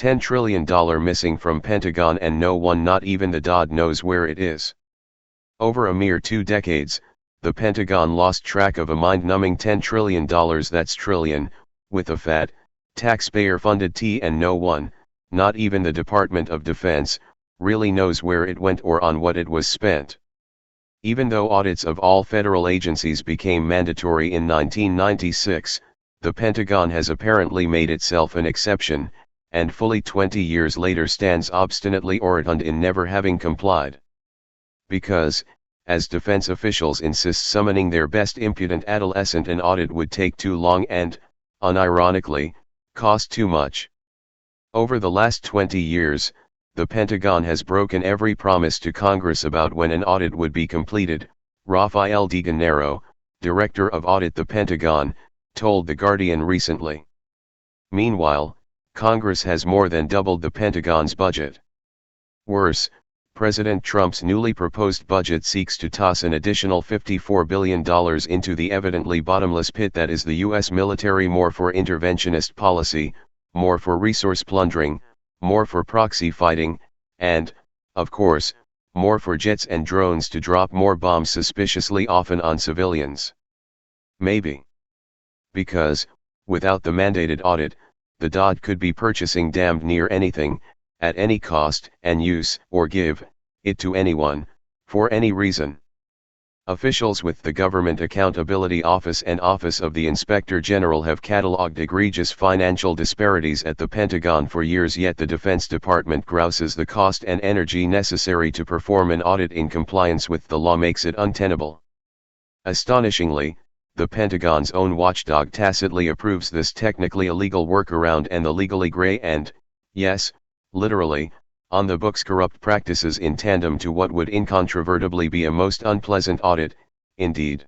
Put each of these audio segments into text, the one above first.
$10 trillion missing from Pentagon and no one, not even the DoD, knows where it is. Over a mere 2 decades, the Pentagon lost track of a mind-numbing $10 trillion, that's trillion, with a fat, taxpayer-funded T, and no one, not even the Department of Defense, really knows where it went or on what it was spent. Even though audits of all federal agencies became mandatory in 1996, the Pentagon has apparently made itself an exception, and fully 20 years later stands obstinately orotund in never having complied. Because, as defense officials insist, summoning their best impudent adolescent, an audit would take too long and, unironically, cost too much. Over the last 20 years, the Pentagon has broken every promise to Congress about when an audit would be completed, Rafael DeGennaro, Director of Audit the Pentagon, told The Guardian recently. Meanwhile, Congress has more than doubled the Pentagon's budget. Worse, President Trump's newly proposed budget seeks to toss an additional $54 billion into the evidently bottomless pit that is the U.S. military, more for interventionist policy, more for resource plundering, more for proxy fighting, and, of course, more for jets and drones to drop more bombs suspiciously often on civilians. Maybe. Because, without the mandated audit, the DoD could be purchasing damned near anything, at any cost, and use, or give, it to anyone, for any reason. Officials with the Government Accountability Office and Office of the Inspector General have catalogued egregious financial disparities at the Pentagon for years, yet the Defense Department grouses the cost and energy necessary to perform an audit in compliance with the law makes it untenable. Astonishingly, the Pentagon's own watchdog tacitly approves this technically illegal workaround and the legally gray and, yes, literally, on the books corrupt practices in tandem to what would incontrovertibly be a most unpleasant audit, indeed.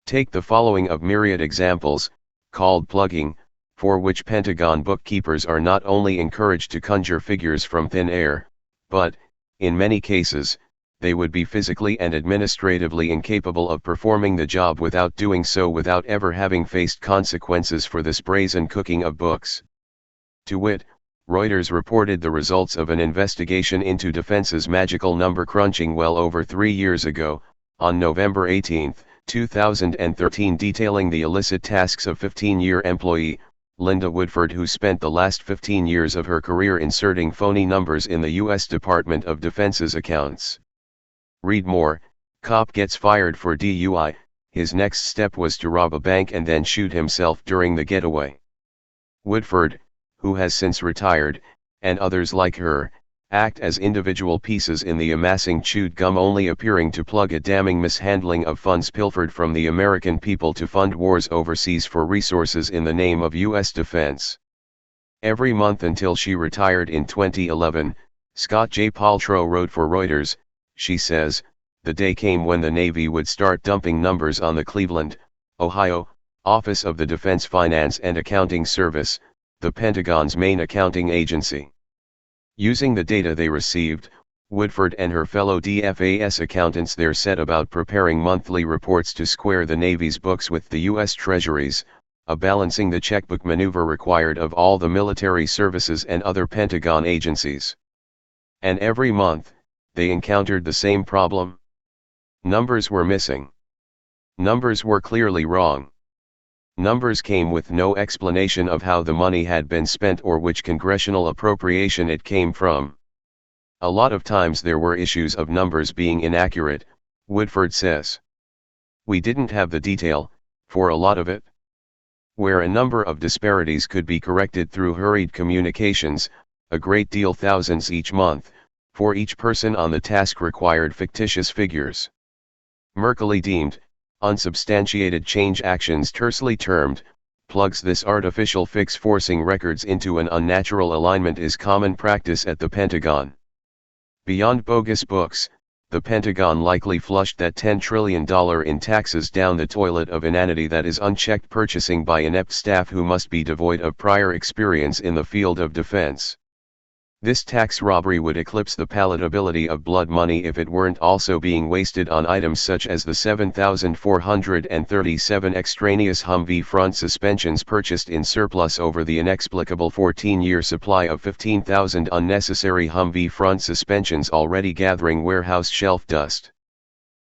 Take the following of myriad examples, called plugging, for which Pentagon bookkeepers are not only encouraged to conjure figures from thin air, but, in many cases, they would be physically and administratively incapable of performing the job without doing so without ever having faced consequences for this brazen cooking of books. To wit, Reuters reported the results of an investigation into Defense's magical number crunching well over 3 years ago, on November 18, 2013, detailing the illicit tasks of 15-year employee, Linda Woodford, who spent the last 15 years of her career inserting phony numbers in the U.S. Department of Defense's accounts. Read more. Cop gets fired for DUI, his next step was to rob a bank and then shoot himself during the getaway. Woodford, who has since retired, and others like her, act as individual pieces in the amassing chewed gum, only appearing to plug a damning mishandling of funds pilfered from the American people to fund wars overseas for resources in the name of U.S. defense. Every month until she retired in 2011, Scott J. Paltrow wrote for Reuters, she says, the day came when the Navy would start dumping numbers on the Cleveland, Ohio, Office of the Defense Finance and Accounting Service, the Pentagon's main accounting agency. Using the data they received, Woodford and her fellow DFAS accountants there set about preparing monthly reports to square the Navy's books with the U.S. Treasury's, a balancing the checkbook maneuver required of all the military services and other Pentagon agencies. And every month, they encountered the same problem. Numbers were missing. Numbers were clearly wrong. Numbers came with no explanation of how the money had been spent or which congressional appropriation it came from. A lot of times there were issues of numbers being inaccurate, Woodford says. We didn't have the detail, for a lot of it. Where a number of disparities could be corrected through hurried communications, a great deal, thousands each month, for each person on the task required fictitious figures. Merkily deemed, unsubstantiated change actions, tersely termed, plugs. This artificial fix forcing records into an unnatural alignment is common practice at the Pentagon. Beyond bogus books, the Pentagon likely flushed that $10 trillion in taxes down the toilet of inanity that is unchecked purchasing by inept staff who must be devoid of prior experience in the field of defense. This tax robbery would eclipse the palatability of blood money if it weren't also being wasted on items such as the 7,437 extraneous Humvee front suspensions purchased in surplus over the inexplicable 14-year supply of 15,000 unnecessary Humvee front suspensions already gathering warehouse shelf dust.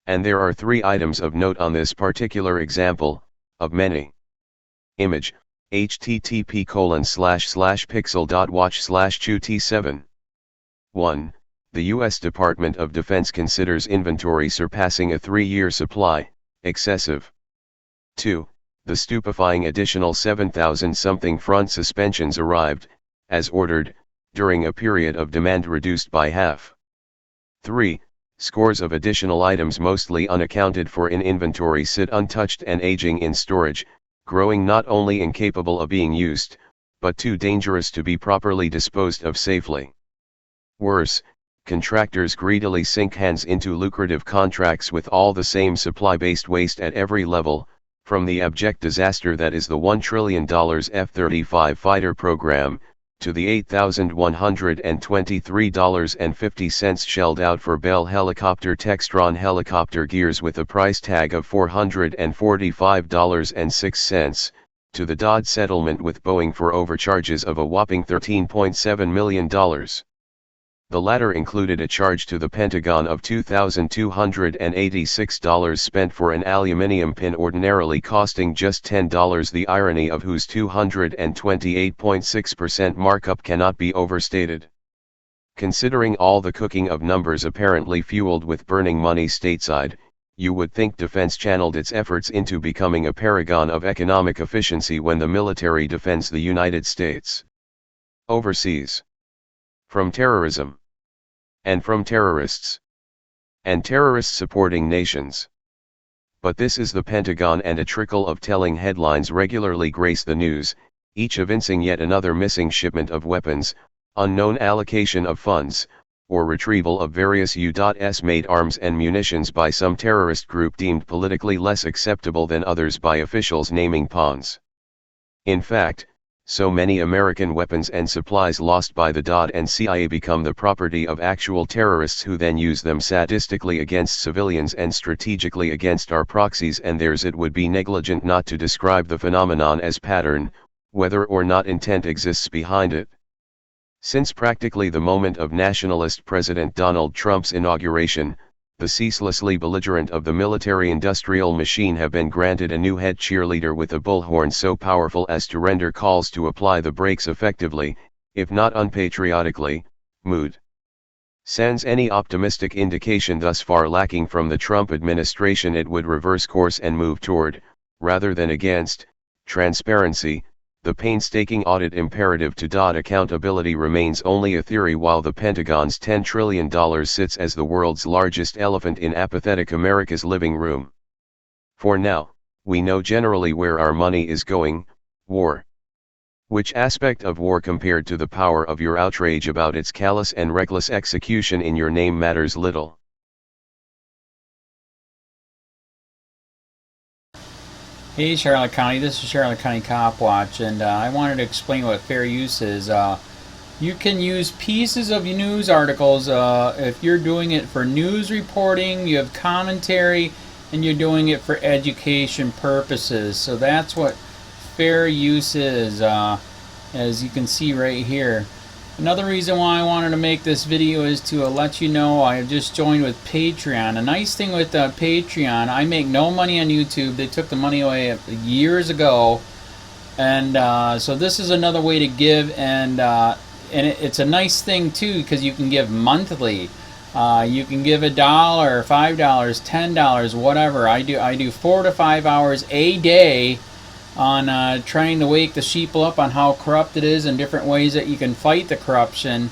And there are 3 items of note on this particular example, of many. Image, http://pixel.watch/QT7. 1. The U.S. Department of Defense considers inventory surpassing a 3-year supply excessive. 2. The stupefying additional 7,000-something front suspensions arrived, as ordered, during a period of demand reduced by half. 3. Scores of additional items mostly unaccounted for in inventory sit untouched and aging in storage, growing not only incapable of being used, but too dangerous to be properly disposed of safely. Worse, contractors greedily sink hands into lucrative contracts with all the same supply-based waste at every level, from the abject disaster that is the $1 trillion F-35 fighter program, to the $8,123.50 shelled out for Bell helicopter Textron helicopter gears with a price tag of $445.06, to the DoD settlement with Boeing for overcharges of a whopping $13.7 million. The latter included a charge to the Pentagon of $2,286 spent for an aluminium pin ordinarily costing just $10, the irony of whose 228.6% markup cannot be overstated. Considering all the cooking of numbers apparently fueled with burning money stateside, you would think defense channeled its efforts into becoming a paragon of economic efficiency when the military defends the United States overseas. From terrorism. And from terrorists. And terrorists supporting nations. But this is the Pentagon, and a trickle of telling headlines regularly grace the news, each evincing yet another missing shipment of weapons, unknown allocation of funds, or retrieval of various U.S. made arms and munitions by some terrorist group deemed politically less acceptable than others by officials naming pawns. In fact, so many American weapons and supplies lost by the DoD and CIA become the property of actual terrorists who then use them sadistically against civilians and strategically against our proxies and theirs. It would be negligent not to describe the phenomenon as pattern, whether or not intent exists behind it. Since practically the moment of nationalist President Donald Trump's inauguration, the ceaselessly belligerent of the military-industrial machine have been granted a new head cheerleader with a bullhorn so powerful as to render calls to apply the brakes effectively, if not unpatriotically, moot. Sans any optimistic indication thus far lacking from the Trump administration, it would reverse course and move toward, rather than against, transparency. The painstaking audit imperative to DoD accountability remains only a theory, while the Pentagon's $10 trillion sits as the world's largest elephant in apathetic America's living room. For now, we know generally where our money is going: war. Which aspect of war compared to the power of your outrage about its callous and reckless execution in your name matters little. Hey Charlotte County, this is Charlotte County COPWATCH, and I wanted to explain what fair use is. You can use pieces of news articles if you're doing it for news reporting, you have commentary, and you're doing it for education purposes. So that's what fair use is, as you can see right here. Another reason why I wanted to make this video is to let you know I have just joined with Patreon. A nice thing with Patreon, I make no money on YouTube. They took the money away years ago, and so this is another way to give, and it's a nice thing too because you can give monthly. You can give $1, $5, $10, whatever. I do 4 to 5 hours a day on trying to wake the sheep up on how corrupt it is and different ways that you can fight the corruption.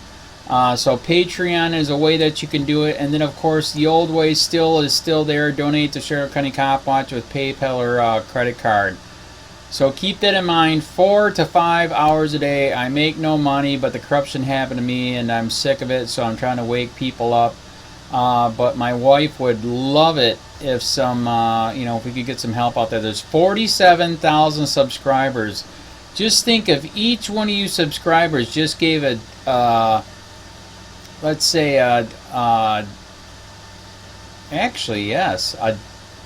So Patreon is a way that you can do it, and then of course the old way is still there. Donate to Charlotte County COPWATCH with PayPal or credit card. So keep that in mind. 4 to 5 hours a day. I make no money, but the corruption happened to me and I'm sick of it, so I'm trying to wake people up. But my wife would love it if if we could get some help out there. There's 47,000 subscribers. Just think if each one of you subscribers just gave a let's say, actually, yes,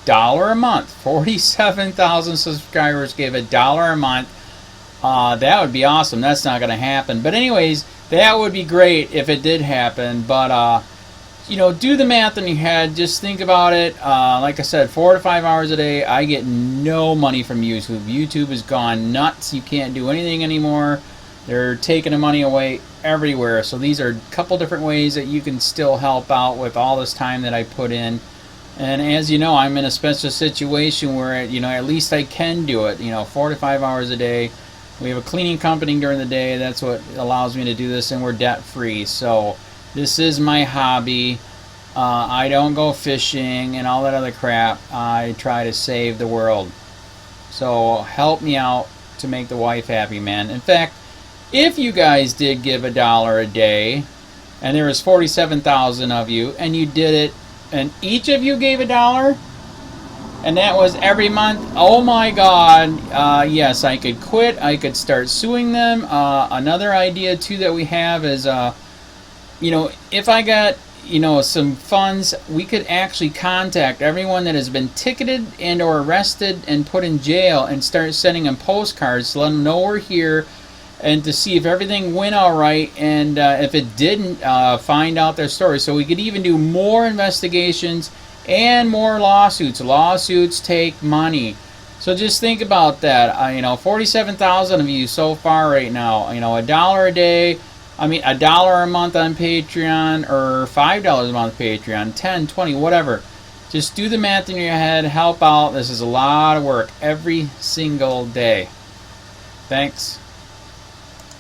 $1 a month. 47,000 subscribers gave $1 a month. That would be awesome. That's not going to happen. But anyways, that would be great if it did happen. But, you know, do the math in your head. Just think about it. Like I said, 4 to 5 hours a day. I get no money from YouTube. YouTube has gone nuts. You can't do anything anymore. They're taking the money away everywhere. So these are a couple different ways that you can still help out with all this time that I put in. And as you know, I'm in a special situation where, you know, at least I can do it. You know, 4 to 5 hours a day. We have a cleaning company during the day. That's what allows me to do this, and we're debt free. So this is my hobby. I don't go fishing and all that other crap. I try to save the world. So help me out to make the wife happy, man. In fact, if you guys did give $1 a day, and there was 47,000 of you, and you did it, and each of you gave $1, and that was every month, oh my God, yes, I could quit. I could start suing them. Another idea, too, that we have is, you know, if I got, you know, some funds, we could actually contact everyone that has been ticketed and or arrested and put in jail and start sending them postcards to let them know we're here, and to see if everything went all right, and if it didn't, find out their story. So we could even do more investigations and more lawsuits. Lawsuits take money. So just think about that. You know, 47,000 of you so far right now. You know, $1 a day. I mean, $1 a month on Patreon, or $5 a month Patreon, 10, 20, whatever. Just do the math in your head. Help out. This is a lot of work every single day. Thanks.